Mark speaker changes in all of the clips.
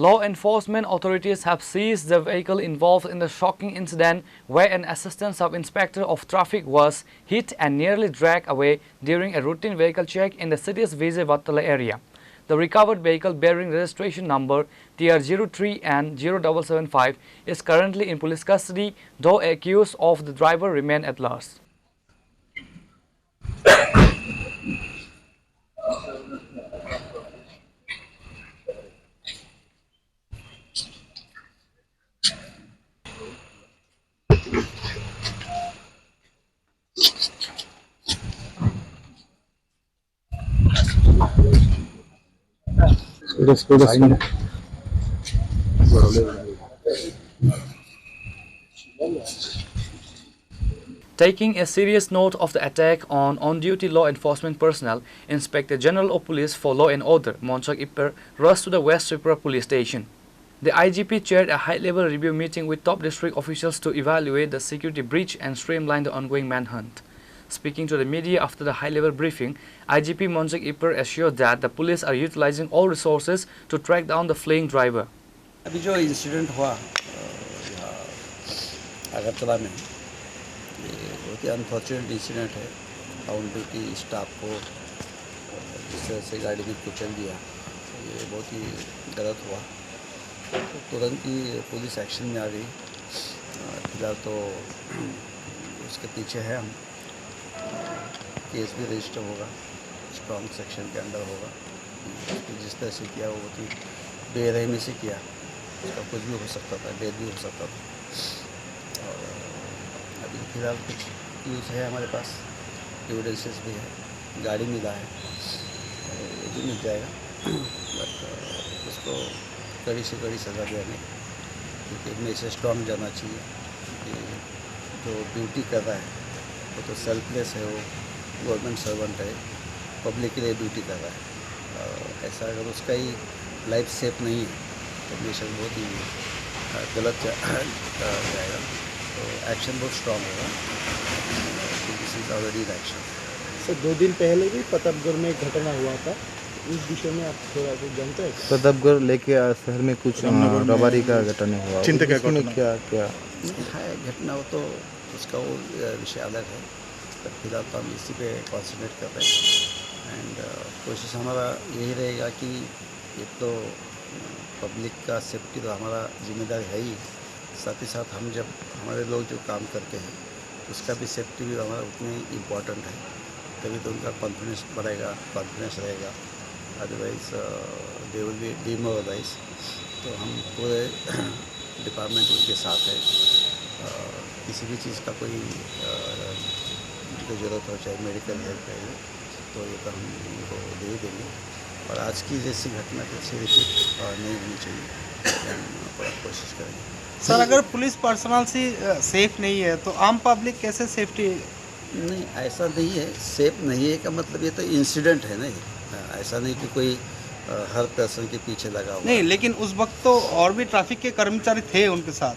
Speaker 1: Law enforcement authorities have seized the vehicle involved in the shocking incident where an assistant sub-inspector of traffic was hit and nearly dragged away during a routine vehicle check in the city's Vijay Vattala area. The recovered vehicle bearing registration number TR03 and 0775 is currently in police custody, though accused of the driver remain at large. Taking a serious note of the attack on on-duty law enforcement personnel, Inspector General of Police for Law and Order, Monchak Ipper, rushed to the West Tripura Police Station. The IGP chaired a high-level review meeting with top district officials to evaluate the security breach and streamline the ongoing manhunt. Speaking to the media after the high-level briefing, IGP Monchak Ipper assured that the police are utilizing all resources to track down the fleeing driver.
Speaker 2: अभी जो incident हुआ यहाँ अगरतला में, ये बहुत ही unfortunate incident है। On duty staff को जिस तरह से गाड़ी में कुचल दिया, ये बहुत ही गलत हुआ। तो तुरंत ही पुलिस एक्शन में आ गई। फिलहाल तो उसके पीछे है हम। केस भी रजिस्टर होगा, स्ट्रॉन्ग सेक्शन के अंडर होगा। जिस तरह से किया वो बहुत ही बेरहमी से किया, उसका कुछ भी हो सकता था, डेथ भी हो सकता था। और अभी फिलहाल कुछ न्यूज़ है हमारे पास, एविडेंसेस भी है, गाड़ी मिला है, ये भी मिल जाएगा। बट उसको कड़ी से कड़ी सज़ा देंगे, क्योंकि मैसेज स्ट्रॉन्ग जाना चाहिए कि जो ड्यूटी कर रहा है वो तो सेल्फलेस है, वो गवर्नमेंट सर्वेंट है, पब्लिक के लिए ड्यूटी कर रहा है। ऐसा अगर उसका ही लाइफ सेफ नहीं है तो मिशन बहुत ही गलत जाएगा। तो एक्शन बहुत स्ट्रॉन्ग होगा। This is already in action.
Speaker 3: Sir 2 दिन पहले भी प्रतापगढ़ में एक घटना हुआ था, उस विषय में आप थोड़ा कुछ जानते हैं?
Speaker 4: प्रतापगढ़ लेके शहर में कुछ रबारी का घटना हुआ, उसमें क्या क्या
Speaker 2: है घटना, हो तो उसका वो विषय अलग है। पर फिलहाल तो हम इसी पे कॉन्सेंट्रेट कर रहे हैं। एंड कोशिश हमारा यही रहेगा कि एक तो पब्लिक का सेफ्टी तो हमारा जिम्मेदारी है ही, साथ ही साथ हम जब हमारे लोग जो काम करते हैं उसका भी सेफ्टी भी हमारा उतना ही इम्पॉर्टेंट है। तभी तो उनका कॉन्फिडेंस बढ़ेगा, कॉन्फिडेंस रहेगा। Otherwise they will be demoralize. तो हम पूरे डिपार्टमेंट उनके साथ है। किसी भी चीज़ का कोई उनको ज़रूरत हो, चाहे मेडिकल हेल्प है, तो ये तो हम उनको दे देंगे। और आज की जैसी घटना कैसे रिपीट नहीं होनी चाहिए, हम पूरा कोशिश करेंगे।
Speaker 3: सर अगर पुलिस पर्सनल से सेफ नहीं है तो आम पब्लिक कैसे सेफ्टी?
Speaker 2: नहीं, ऐसा नहीं है। सेफ नहीं है का मतलब ये तो इंसिडेंट है नहीं, ऐसा नहीं कि कोई हर पर्सन के पीछे लगा हुआ
Speaker 3: नहीं, लेकिन उस वक्त तो और भी ट्रैफिक के कर्मचारी थे उनके साथ,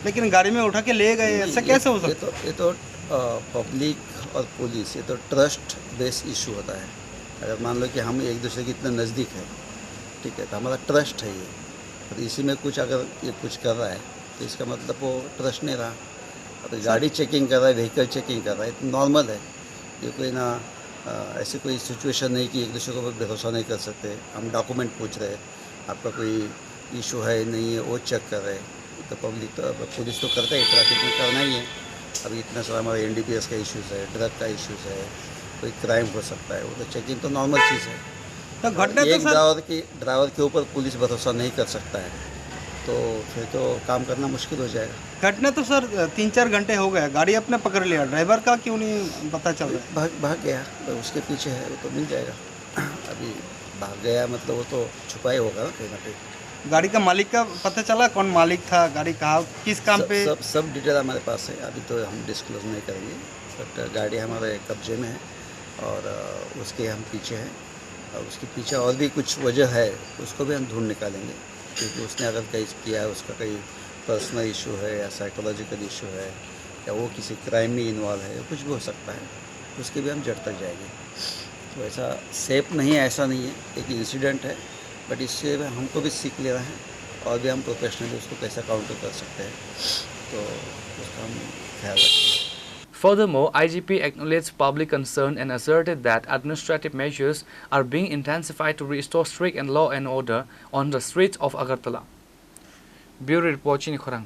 Speaker 3: लेकिन गाड़ी में उठा के ले गए, ऐसा कैसे हो सकता है?
Speaker 2: ये तो पब्लिक और पुलिस, ये तो ट्रस्ट बेस्ड इशू होता है। अगर मान लो कि हम एक दूसरे के इतने नज़दीक हैं, ठीक है, तो हमारा ट्रस्ट है ये। तो इसी में कुछ अगर ये कुछ कर रहा है तो इसका मतलब वो ट्रस्ट नहीं रहा। तो गाड़ी चेकिंग कर रहा है, व्हीकल चेकिंग कर रहा है, तो नॉर्मल है। ये कोई ना ऐसी कोई सिचुएशन नहीं कि एक दूसरे को भरोसा नहीं कर सकते। हम डॉक्यूमेंट पूछ रहे हैं, आपका कोई इशू है नहीं है वो चेक कर रहे हैं। तो पब्लिक तो पुलिस तो करता है, ट्रैफिक में करना ही है। अभी इतना सारा हमारा NDPS का इश्यूज़ है, ड्रग का इश्यूज़ है, कोई क्राइम हो सकता है, वो तो चेकिंग तो नॉर्मल चीज़ है।
Speaker 3: तो घटना
Speaker 2: एक ड्राइवर के ऊपर पुलिस भरोसा नहीं कर सकता है तो फिर तो काम करना मुश्किल हो जाएगा।
Speaker 3: घटना तो सर 3-4 घंटे हो गए, गाड़ी अपने पकड़ लिया, ड्राइवर का क्यों नहीं पता चल रहा है?
Speaker 2: भाग गया, तो उसके पीछे है, वो तो मिल जाएगा। अभी भाग गया मतलब वो तो छुपा ही होगा ना कहीं ना कहीं।
Speaker 3: गाड़ी का मालिक का पता चला, कौन मालिक था, गाड़ी कहाँ किस काम पे?
Speaker 2: सब डिटेल हमारे पास है। अभी तो हम डिस्क्लोज नहीं करेंगे, बट गाड़ी हमारे कब्जे में है और उसके हम पीछे हैं। और उसके पीछे और भी कुछ वजह है, उसको भी हम ढूंढ निकालेंगे, क्योंकि उसने अगर कहीं किया है, उसका कहीं पर्सनल इशू है या साइकोलॉजिकल इशू है या वो किसी क्राइम में इन्वॉल्व है, कुछ भी हो सकता है, उसके भी हम जड़ तक जाएंगे। तो ऐसा सेफ नहीं है, ऐसा नहीं है, एक इंसिडेंट है। बट इससे हमको भी सीख लेना है और भी हम प्रोफेशनली उसको कैसा काउंटर कर सकते हैं, तो उसका हम ख्याल रखेंगे।
Speaker 1: Furthermore, IGP acknowledged public concern and asserted that administrative measures are being intensified to restore strict and law and order on the streets of Agartala. Bureau Report, Chini Khorang.